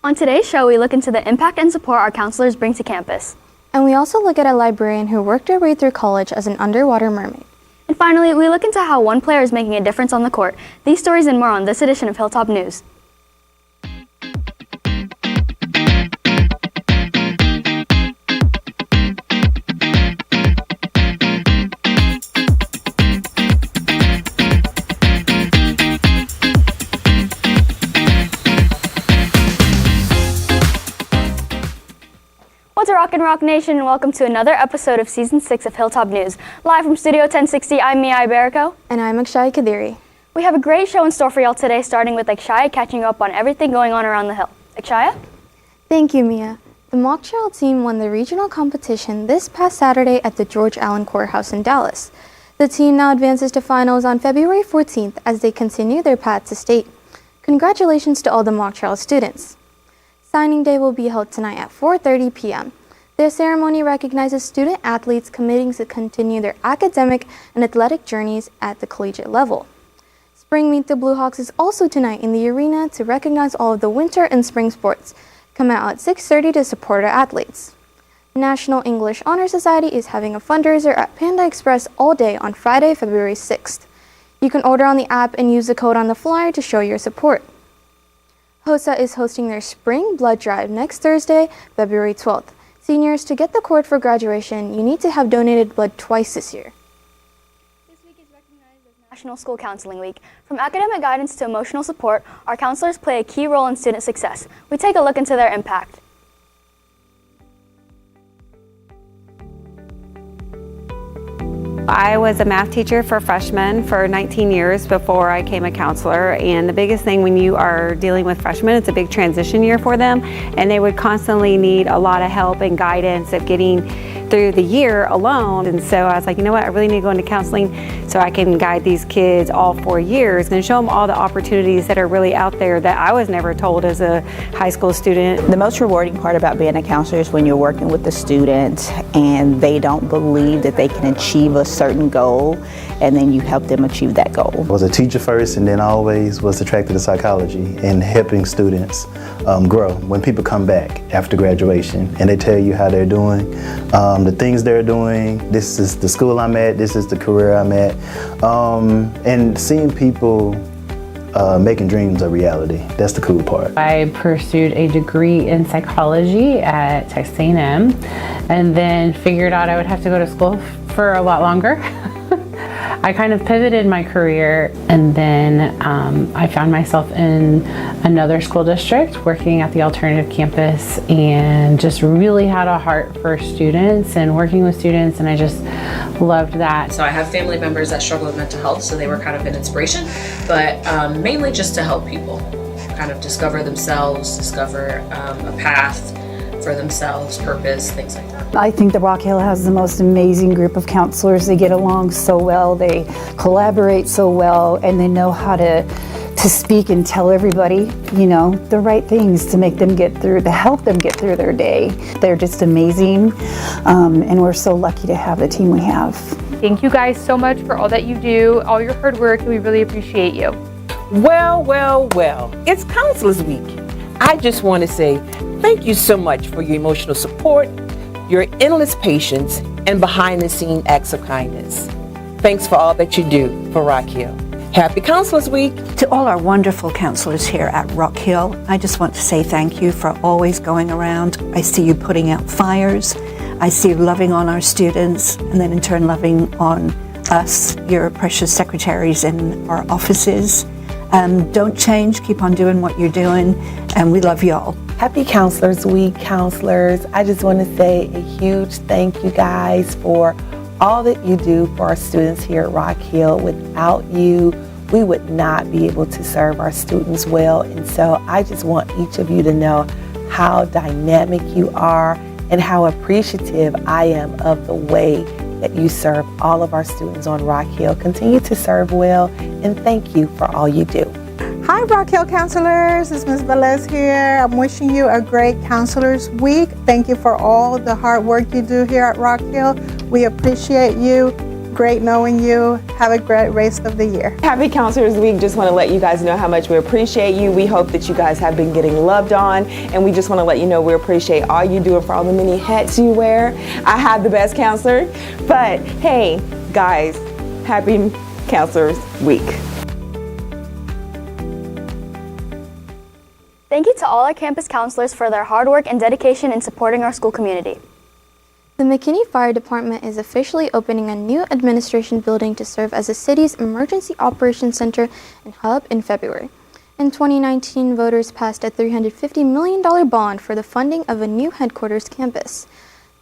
On today's show, we look into the impact and support our counselors bring to campus. And we also look at a librarian who worked her way through college as an underwater mermaid. And finally, we look into how one player is making a difference on the court. These stories and more on this edition of Hilltop News. What's Rockin' Rock Nation, and welcome to another episode of Season 6 of Hilltop News. Live from Studio 1060, I'm Mia Iberico. And I'm Akshaya Kadiri. We have a great show in store for y'all today, starting with Akshaya catching you up on everything going on around the Hill. Akshaya? Thank you, Mia. The mock trial team won the regional competition this past Saturday at the George Allen Courthouse in Dallas. The team now advances to finals on February 14th as they continue their path to state. Congratulations to all the mock trial students. Signing day will be held tonight at 4:30 p.m. Their ceremony recognizes student athletes committing to continue their academic and athletic journeys at the collegiate level. Spring Meet the Blue Hawks is also tonight in the arena to recognize all of the winter and spring sports. Come out at 6:30 to support our athletes. National English Honor Society is having a fundraiser at Panda Express all day on Friday, February 6th. You can order on the app and use the code on the flyer to show your support. HOSA is hosting their Spring Blood Drive next Thursday, February 12th. Seniors, to get the cord for graduation, you need to have donated blood twice this year. This week is recognized as National School Counseling Week. From academic guidance to emotional support, our counselors play a key role in student success. We take a look into their impact. I was a math teacher for freshmen for 19 years before I became a counselor, and the biggest thing when you are dealing with freshmen, it's a big transition year for them, and they would constantly need a lot of help and guidance of getting through the year alone. And so I was like, you know what, I really need to go into counseling so I can guide these kids all 4 years and show them all the opportunities that are really out there that I was never told as a high school student. The most rewarding part about being a counselor is when you're working with the student and they don't believe that they can achieve a certain goal, and then you help them achieve that goal. I was a teacher first, and then always was attracted to psychology and helping students grow. When people come back after graduation and they tell you how they're doing, the things they're doing, this is the school I'm at, this is the career I'm at, and seeing people making dreams a reality, that's the cool part. I pursued a degree in psychology at Texas A&M, and then figured out I would have to go to school for a lot longer. I kind of pivoted my career, and then I found myself in another school district working at the alternative campus, and just really had a heart for students and working with students, and I just loved that. So I have family members that struggle with mental health, so they were kind of an inspiration, but mainly just to help people kind of discover themselves, discover a path for themselves, purpose, things like that. I think the Rock Hill has the most amazing group of counselors. They get along so well, they collaborate so well, and they know how to speak and tell everybody, you know, the right things to make them get through, to help them get through their day. They're just amazing, and we're so lucky to have the team we have. Thank you guys so much for all that you do, all your hard work, and we really appreciate you. Well, it's Counselors Week. I just want to say thank you so much for your emotional support, your endless patience, and behind-the-scenes acts of kindness. Thanks for all that you do for Rock Hill. Happy Counselors Week. To all our wonderful counselors here at Rock Hill, I just want to say thank you for always going around. I see you putting out fires. I see you loving on our students, and then in turn loving on us, your precious secretaries in our offices. Don't change, keep on doing what you're doing, and we love y'all. Happy Counselors Week, counselors. I just want to say a huge thank you guys for all that you do for our students here at Rock Hill. Without you, we would not be able to serve our students well. And so I just want each of you to know how dynamic you are and how appreciative I am of the way that you serve all of our students on Rock Hill. Continue to serve well, and thank you for all you do. Hi Rock Hill counselors, it's Ms. Velez here. I'm wishing you a great Counselors Week. Thank you for all the hard work you do here at Rock Hill. We appreciate you. great knowing you. Have a great rest of the year. Happy Counselors Week. Just want to let you guys know how much we appreciate you. We hope that you guys have been getting loved on, and we just want to let you know we appreciate all you do and for all the many hats you wear. I have the best counselor, but hey, guys, happy Counselors Week. Thank you to all our campus counselors for their hard work and dedication in supporting our school community. The McKinney Fire Department is officially opening a new administration building to serve as the city's emergency operations center and hub in February. In 2019, voters passed a $350 million bond for the funding of a new headquarters campus.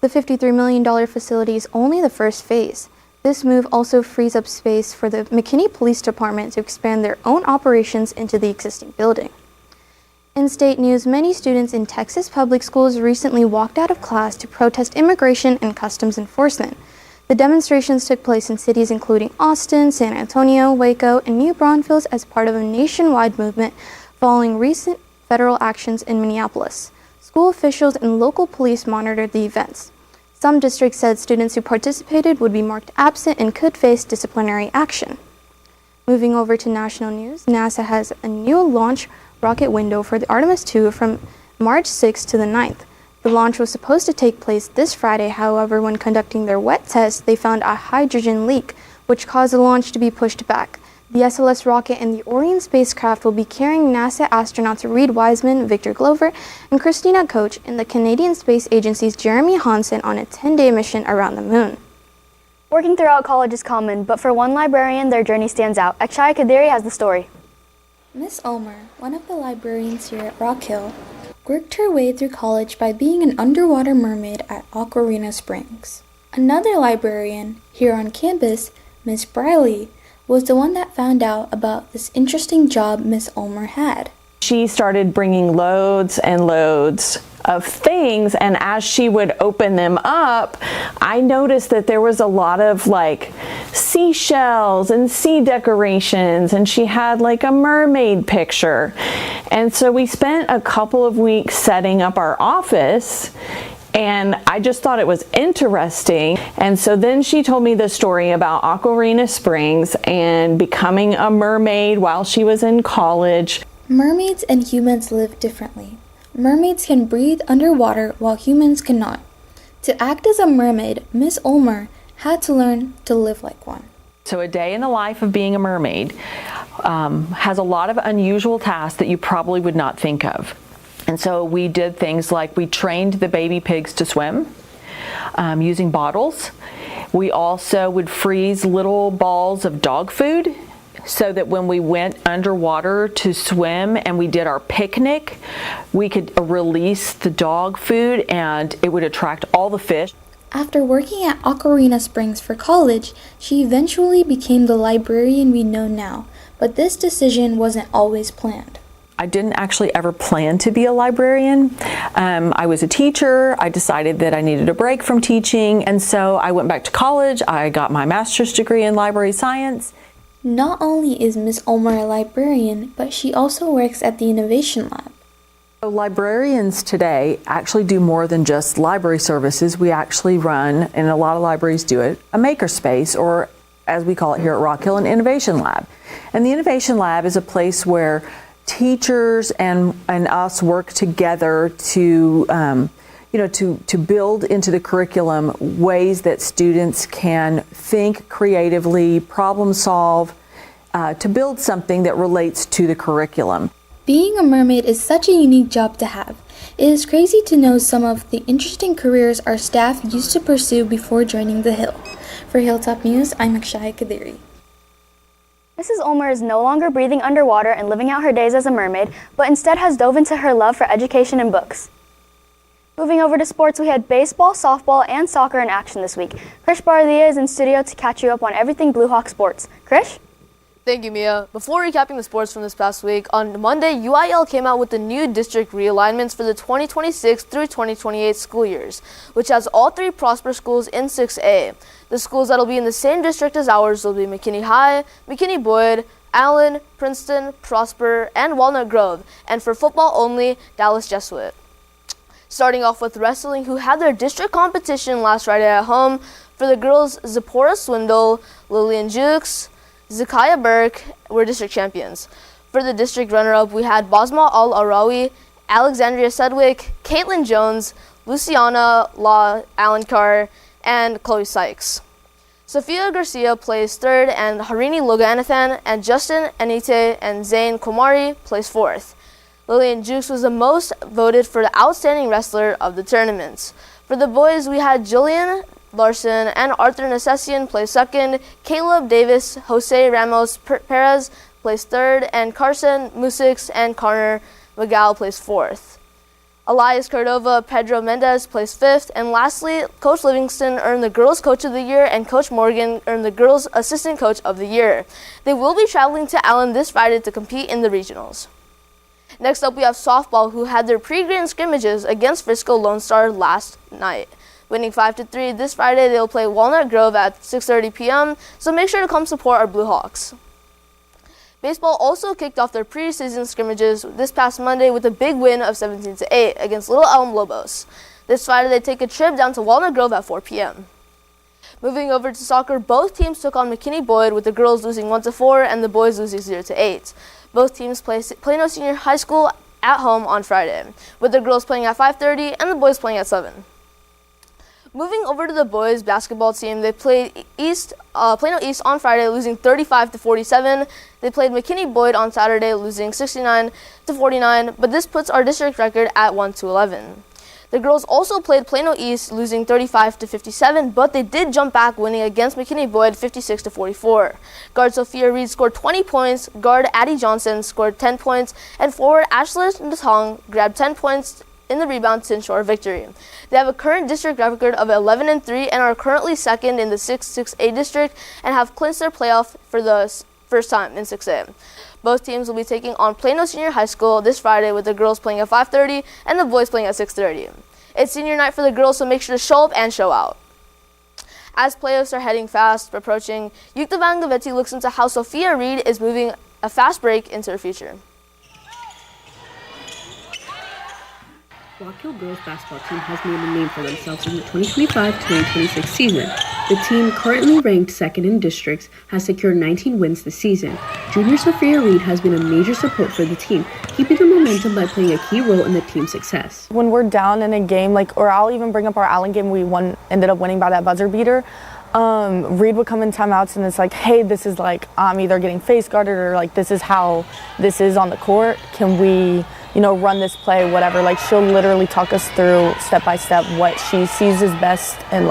The $53 million facility is only the first phase. This move also frees up space for the McKinney Police Department to expand their own operations into the existing building. In state news, many students in Texas public schools recently walked out of class to protest immigration and customs enforcement. The demonstrations took place in cities including Austin, San Antonio, Waco, and New Braunfels as part of a nationwide movement following recent federal actions in Minneapolis. School officials and local police monitored the events. Some districts said students who participated would be marked absent and could face disciplinary action. Moving over to national news, NASA has a new launch rocket window for the Artemis II from March 6th to the 9th. The launch was supposed to take place this Friday, however, when conducting their wet test, they found a hydrogen leak, which caused the launch to be pushed back. The SLS rocket and the Orion spacecraft will be carrying NASA astronauts Reed Wiseman, Victor Glover, and Christina Koch and the Canadian Space Agency's Jeremy Hansen on a 10-day mission around the moon. Working throughout college is common, but for one librarian, their journey stands out. Akshaya Kadiri has the story. Miss Ulmer, one of the librarians here at Rock Hill, worked her way through college by being an underwater mermaid at Ocarina Springs. Another librarian here on campus, Miss Briley, was the one that found out about this interesting job Miss Ulmer had. She started bringing loads and loads of things, and as she would open them up, I noticed that there was a lot of like seashells and sea decorations, and she had like a mermaid picture. And so we spent a couple of weeks setting up our office, and I just thought it was interesting. And so then she told me the story about Ocarina Springs and becoming a mermaid while she was in college. Mermaids and humans live differently. Mermaids can breathe underwater while humans cannot. To act as a mermaid, Miss Ulmer had to learn to live like one. So a day in the life of being a mermaid has a lot of unusual tasks that you probably would not think of. And so we did things like we trained the baby pigs to swim using bottles. We also would freeze little balls of dog food so that when we went underwater to swim and we did our picnic, we could release the dog food and it would attract all the fish. After working at Ocarina Springs for college, she eventually became the librarian we know now, but this decision wasn't always planned. I didn't actually ever plan to be a librarian. I was a teacher. I decided that I needed a break from teaching, and so I went back to college. I got my master's degree in library science. Not only is Miss Ulmer a librarian, but she also works at the Innovation Lab. So librarians today actually do more than just library services. We actually run, and a lot of libraries do it, a makerspace, or as we call it here at Rock Hill, an innovation lab. And the innovation lab is a place where teachers and us work together to to build into the curriculum ways that students can think creatively, problem solve, to build something that relates to the curriculum. Being a mermaid is such a unique job to have. It is crazy to know some of the interesting careers our staff used to pursue before joining the Hill. For Hilltop News, I'm Akshaya Kadiri. Mrs. Ulmer is no longer breathing underwater and living out her days as a mermaid, but instead has dove into her love for education and books. Moving over to sports, we had baseball, softball, and soccer in action this week. Krish Bharadiya is in studio to catch you up on everything Blue Hawk sports. Krish? Thank you, Mia. Before recapping the sports from this past week, on Monday, UIL came out with the new district realignments for the 2026 through 2028 school years, which has all three Prosper schools in 6A. The schools that will be in the same district as ours will be McKinney High, McKinney Boyd, Allen, Princeton, Prosper, and Walnut Grove, and for football only, Dallas Jesuit. Starting off with wrestling, who had their district competition last Friday at home, For the girls, Zipporah Swindle, Lillian Jukes, Zakiya Burke were district champions. For the district runner-up, we had Basma Al-Arawi, Alexandria Sedgwick, Caitlin Jones, Luciana Law Alankar, and Chloe Sykes. Sophia Garcia placed third, and Harini Loganathan and Justin Anite and Zain Komari placed fourth. Lillian Jukes was the most voted for the outstanding wrestler of the tournaments. For the boys, we had Julian Larson and Arthur Necessian placed second, Caleb Davis, Jose Ramos Perez placed third, and Carson Musix and Connor McGow placed fourth. Elias Cordova, Pedro Mendez placed fifth, and lastly, Coach Livingston earned the Girls Coach of the Year and Coach Morgan earned the Girls Assistant Coach of the Year. They will be traveling to Allen this Friday to compete in the regionals. Next up, we have softball, who had their pre-grand scrimmages against Frisco Lone Star last night. Winning 5-3, this Friday they will play Walnut Grove at 6:30 p.m., so make sure to come support our Blue Hawks. Baseball also kicked off their preseason scrimmages this past Monday with a big win of 17-8 against Little Elm Lobos. This Friday they take a trip down to Walnut Grove at 4 p.m. Moving over to soccer, both teams took on McKinney Boyd, with the girls losing 1-4 and the boys losing 0-8. Both teams play Plano Senior High School at home on Friday, with the girls playing at 5:30 and the boys playing at 7. Moving over to the boys basketball team, they played Plano East on Friday, losing 35-47. They played McKinney Boyd on Saturday, losing 69-49, but this puts our district record at 1-11. The girls also played Plano East, losing 35-57, but they did jump back, winning against McKinney Boyd 56-44. Guard Sophia Reed scored 20 points, guard Addie Johnson scored 10 points, and forward Ashley Natong grabbed 10 points in the rebound to ensure victory. They have a current district record of 11-3 and are currently second in the 6-6A district and have clinched their playoff for the first time in 6A. Both teams will be taking on Plano Senior High School this Friday, with the girls playing at 5:30 and the boys playing at 6:30. It's senior night for the girls, so make sure to show up and show out. As playoffs are heading fast approaching, Yukta Vangavetti looks into how Sophia Reed is moving a fast break into her future. Rock Hill girls basketball team has made a name for themselves in the 2025-2026 season. The team, currently ranked second in districts, has secured 19 wins this season. Junior Sophia Reed has been a major support for the team, keeping the momentum by playing a key role in the team's success. When we're down in a game, or I'll even bring up our Allen game, ended up winning by that buzzer beater. Reed would come in timeouts and it's like, hey, this is I'm either getting face guarded or this is how this is on the court. Can we run this play, whatever. She'll literally talk us through step by step what she sees is best and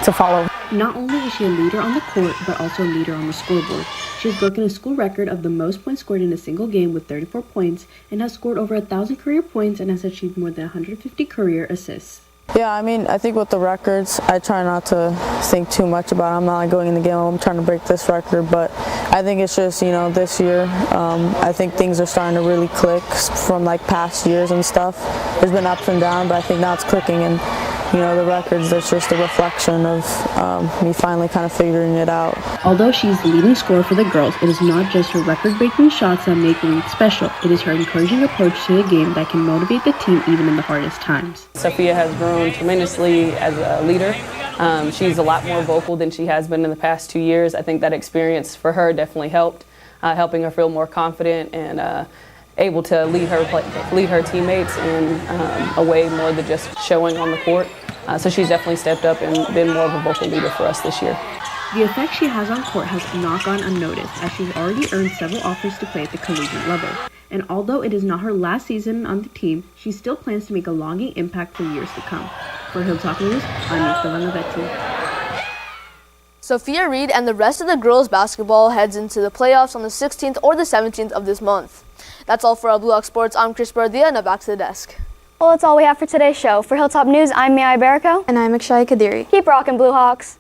to follow. Not only is she a leader on the court, but also a leader on the scoreboard. She has broken a school record of the most points scored in a single game with 34 points and has scored over 1,000 career points and has achieved more than 150 career assists. Yeah, I think with the records, I try not to think too much about it. I'm not going in the game, I'm trying to break this record, but I think it's just, this year, I think things are starting to really click from past years and stuff. There's been ups and downs, but I think now it's clicking, and the records, that's just a reflection of me finally kind of figuring it out. Although she's the leading scorer for the girls, it is not just her record-breaking shots that make Reed special. It is her encouraging approach to the game that can motivate the team even in the hardest times. Sophia has grown tremendously as a leader. She's a lot more vocal than she has been in the past 2 years. I think that experience for her definitely helped, helping her feel more confident and able to lead her teammates in a way more than just showing on the court. So she's definitely stepped up and been more of a vocal leader for us this year. The effect she has on court has not gone unnoticed, as she's already earned several offers to play at the collegiate level. And although it is not her last season on the team, she still plans to make a lasting impact for years to come. For Hilltop News, I'm Yukta Vangavetti. Sophia Reed and the rest of the girls basketball heads into the playoffs on the 16th or the 17th of this month. That's all for our Blue Hawk Sports. I'm Krish Bharadiya, now back to the desk. Well, that's all we have for today's show. For Hilltop News, I'm Iberico. And I'm Akshaya Kadiri. Keep rocking, Blue Hawks.